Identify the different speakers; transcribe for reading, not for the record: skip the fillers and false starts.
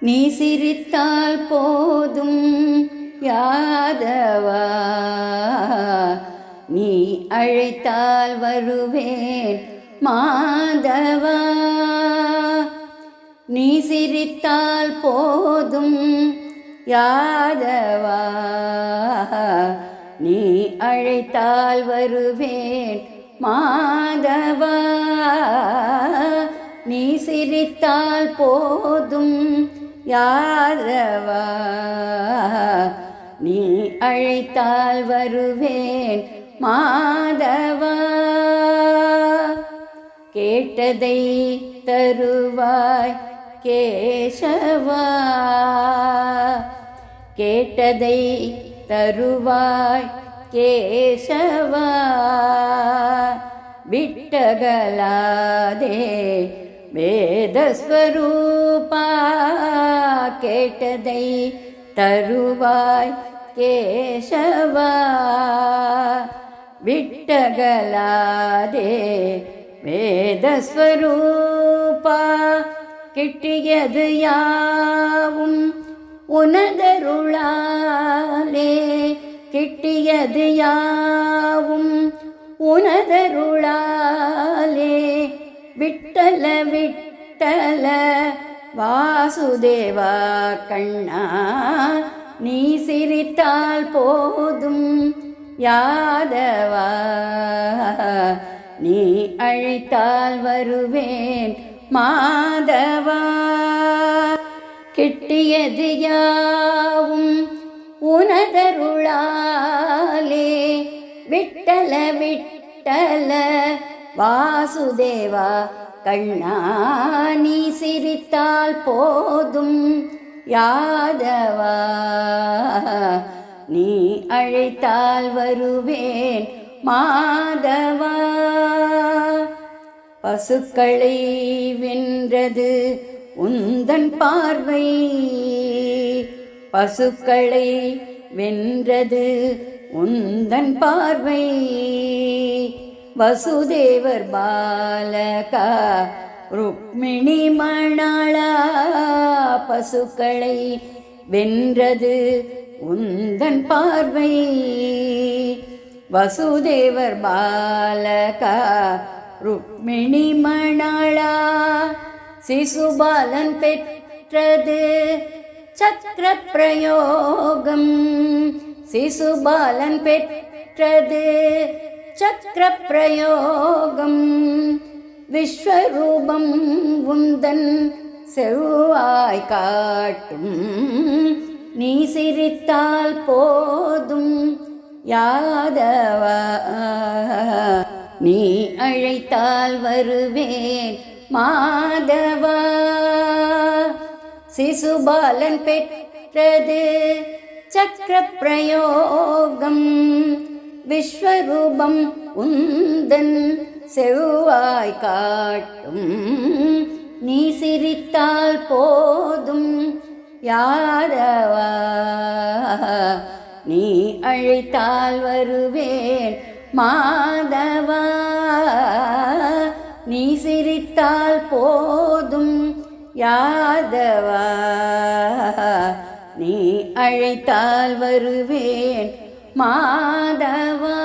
Speaker 1: நீ சிரித்தால் போதும் யாதவா, நீ அழைத்தால் வருவேன் மாதவா. நீ சிரித்தால் போதும் யாதவா, நீ அழைத்தால் வருவேன் மாதவா. நீ சிரித்தால் போதும் யாதவா, நீ அழைத்தால் வருவேன் மாதவா. கேட்டதை தருவாய் கேசவா, கேட்டதை தருவாய் கேசவா. விட்டகலாதே வேதஸ்வரூபா, கேட்டதை தருவாய் கேசவா. விட்டகலாதே வேதஸ்வரூபா, கிட்டியது யாவும் உனதருளாலே, கிட்டியது யாவும் உனதருளாலே. விட்டல விட்டல வாசுதேவா கண்ணா, நீ சிரித்தால் போதும் யாதவா, நீ அழைத்தால் வருவேன் மாதவா. கிட்டியது யாவும் உனதருளாலே, விட்டல விட்டல வாசுதேவா கண்ணா, நீ சிரித்தால் போதும் யாதவா, நீ அழைத்தால் வருவேன் மாதவா. பசுக்களை வென்றது உந்தன் பார்வை, பசுக்களை வென்றது உந்தன் பார்வை. வசுதேவர் பாலகா ருக்மிணி மணாளா, பசுக்களை வென்றது உந்தன் பார்வை. வசுதேவர் பாலகா ருக்மிணி மணாளா, சிசுபாலன் பெற்றது சக்கர பிரயோகம், சிசுபாலன் பெற்றது சக்கர பிரயோகம். விஸ்வரூபம் உந்தன் செவ்வாய் காட்டும், நீ சிரித்தால் போதும் யாதவா, நீ அழைத்தால் வருவேன் மாதவா. சிசுபாலன் பெற்றது சக்கர பிரயோகம், விஸ்வரூபம் உந்தன் செவ்வாய் காட்டும், நீ சிரித்தால் போதும் யாதவா, நீ அழைத்தால் வருவேன் மாதவா. நீ சிரித்தால் போதும் யாதவா, நீ அழைத்தால் வருவேன் மாதவா.